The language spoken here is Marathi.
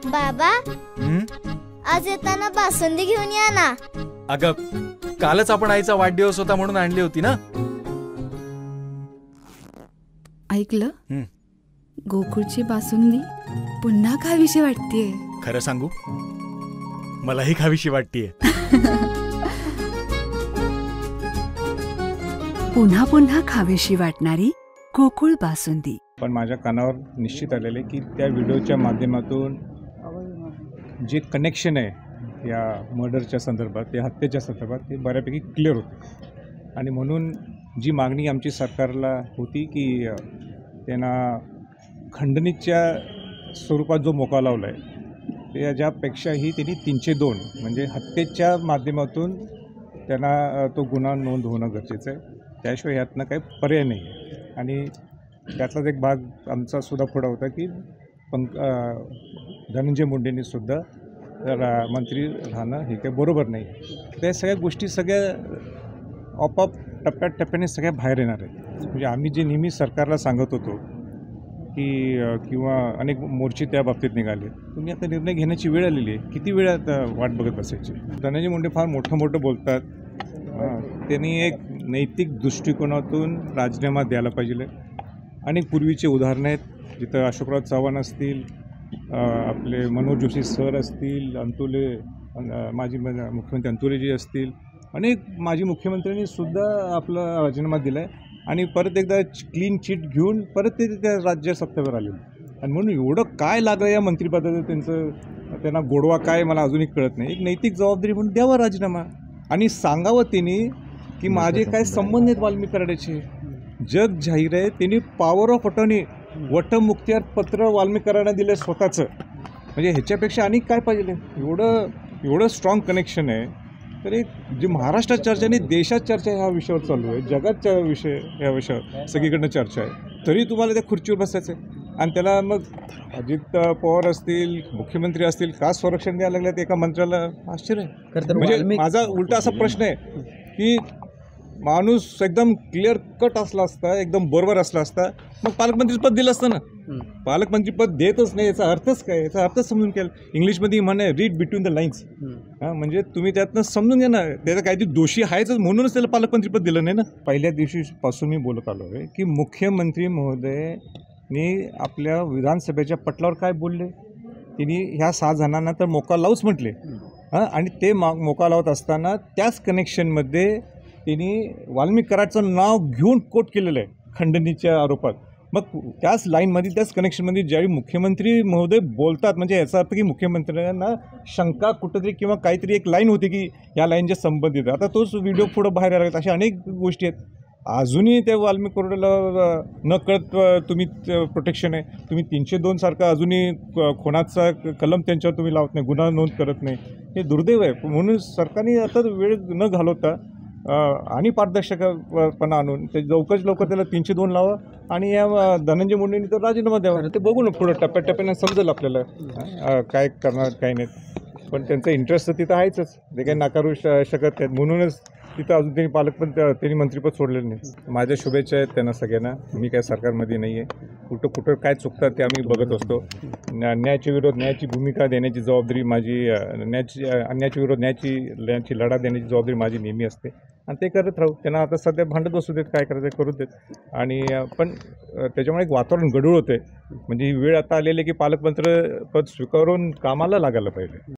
बाबा, आज येताना बासुंदी घेऊन या ना. अगं, कालच आपण आईचा वाढदिवस होता म्हणून आणली होती ना. ऐकलं, गोकुळची बासुंदी पुन्हा खावीशी वाटतेय. खरं सांगू, मलाही खावीशी वाटतेय. पुन्हा पुन्हा खावीशी वाटणारी गोकुळ बासुंदी. पण माझ्या कानावर निश्चित आलेले की त्या व्हिडिओच्या माध्यमातून जे कनेक्शन आहे या मर्डरच्या संदर्भात, या हत्येच्या संदर्भात, ते बऱ्यापैकी क्लिअर होते. आणि म्हणून जी मागणी आमची सरकारला होती की त्यांना खंडणीच्या स्वरूपात जो मोका लावला आहे त्याच्यापेक्षाही त्यांनी 302 म्हणजे हत्येच्या माध्यमातून त्यांना तो गुन्हा नोंद होणं गरजेचं आहे. त्याशिवाय यातनं काही पर्याय नाही आहे. आणि त्यातलाच एक भाग आमचा सुद्धा पुढा होता की धनंजय मुंडेंनी सुद्धा मंत्री राहणं हे काही बरोबर नाही. त्या सगळ्या गोष्टी सगळ्या आपोआप टप्प्याटप्प्याने सगळ्या बाहेर येणार आहेत. म्हणजे आम्ही जे नेहमी सरकारला सांगत होतो की किंवा अनेक मोर्चे त्या बाबतीत निघाले, तुम्ही आता निर्णय घेण्याची वेळ आलेली आहे. किती वेळ आता वाट बघत बसायची. धनंजय मुंडे फार मोठं बोलतात. त्यांनी एक नैतिक दृष्टिकोनातून राजीनामा द्यायला पाहिजे. अनेक पूर्वीचे उदाहरणं आहेत जिथं अशोकराव चव्हाण असतील, आपले मनोज जोशी सर असतील, अंतुले माजी मुख्यमंत्री अंतुलेजी असतील, अनेक माजी मुख्यमंत्र्यांनी सुद्धा आपला राजीनामा दिला आहे आणि परत एकदा क्लीन चिट घेऊन परत ते त्या राज्य सत्तेवर आले. आणि म्हणून एवढं काय लागलं या मंत्रिपदाचं, त्यांना गोडवा काय मला अजूनही कळत नाही. एक नैतिक जबाबदारी म्हणून द्यावा राजीनामा आणि सांगावं त्यांनी की माझे काय संबंध आहेत वाल्मिक कराडाचे. जग जाहीर आहे. त्यांनी पॉवर ऑफ अटर्नी वटमुक्त्यार पत्र वाल्मिक कराडांना दिलं स्वतःचं. म्हणजे ह्याच्यापेक्षा आणि काय पाहिजे. एवढं स्ट्रॉंग कनेक्शन आहे. तर एक जी महाराष्ट्रात चर्चा नाही, देशात चर्चा ह्या विषयावर चालू आहे. जगात विषय ह्या विषयावर सगळीकडनं चर्चा आहे. तरी तुम्हाला त्या खुर्चीवर बसायचं आहे. आणि त्याला मग अजित पवार असतील, मुख्यमंत्री असतील, का संरक्षण द्यायला लागलं ते एका मंत्र्याला. आश्चर्य आहे. म्हणजे माझा उलटा असा प्रश्न आहे की माणूस एकदम क्लिअर कट असला असता, एकदम बरोबर असला असता, मग पालकमंत्रीपद दिलं असतं ना. पालकमंत्रीपद देतच नाही. याचा अर्थच काय? याचा अर्थच समजून केला. इंग्लिशमध्ये म्हणे रीड बिटवीन द लाईन्स. म्हणजे तुम्ही त्यातनं समजून घ्या ना. त्याचा काहीतरी दोषी आहेच म्हणूनच त्याला पालकमंत्रीपद दिलं नाही ना. पहिल्या दिवशीपासून मी बोलत आलो आहे की मुख्यमंत्री महोदयनी आपल्या विधानसभेच्या पटलावर काय बोलले. त्यांनी ह्या 6 जणांना तर मोका लावूच म्हटले. आणि ते मोका लावत असताना त्याच कनेक्शनमध्ये त्यांनी वाल्मिक कराडचं नाव घेऊन कोट केलेलं आहे खंडणीच्या आरोपात. मग त्याच लाईनमध्ये, त्याच कनेक्शनमध्ये ज्यावेळी मुख्यमंत्री महोदय बोलतात, म्हणजे याचा अर्थ की मुख्यमंत्र्यांना शंका कुठंतरी किंवा काहीतरी एक लाईन होती की या लाईनच्या संबंधित. आता तोच व्हिडिओ पुढं बाहेर आला. अशा अनेक गोष्टी आहेत. अजूनही त्या वाल्मिक कराडाला न कळत तुम्ही प्रोटेक्शन आहे. तुम्ही 302 सारखा अजूनही खुनाचा कलम त्यांच्यावर तुम्ही लावत नाही, गुन्हा नोंद करत नाही. हे दुर्दैव आहे. म्हणून सरकारने आता वेळ न घालवता आणि पारदर्शकपणा आणून ते लवकर त्याला 302 लावा आणि या धनंजय मुंडेंनी तर राजीनामा द्यावा. ते बघू ना पुढं टप्प्याटप्प्याने समजेल आपल्याला काय करणार काय नाही. पण त्यांचा इंटरेस्ट तर तिथं आहेच. ते काही नाकारू शकत नाहीत. म्हणूनच तिथं अजून त्यांनी मंत्रिपद सोडलेलं नाही. माझ्या शुभेच्छा आहेत त्यांना सगळ्यांना. मी काय सरकारमध्ये नाही आहे. कुठं काय चुकतात ते आम्ही बघत असतो. न्यायाच्या विरोध न्यायाची भूमिका देण्याची जबाबदारी माझी, अन्यायाच्या विरोध न्यायाची लढा देण्याची जबाबदारी माझी नेहमी असते आणि ते करत राहू. त्यांना आता सध्या भांडत बसू देत, काय करायचं करू देत. आणि पण त्याच्यामुळे एक वातावरण गढूळ होतं आहे. म्हणजे ही वेळ आता आलेली आहे की पालकमंत्री पद स्वीकारून कामाला लागायला पाहिजे.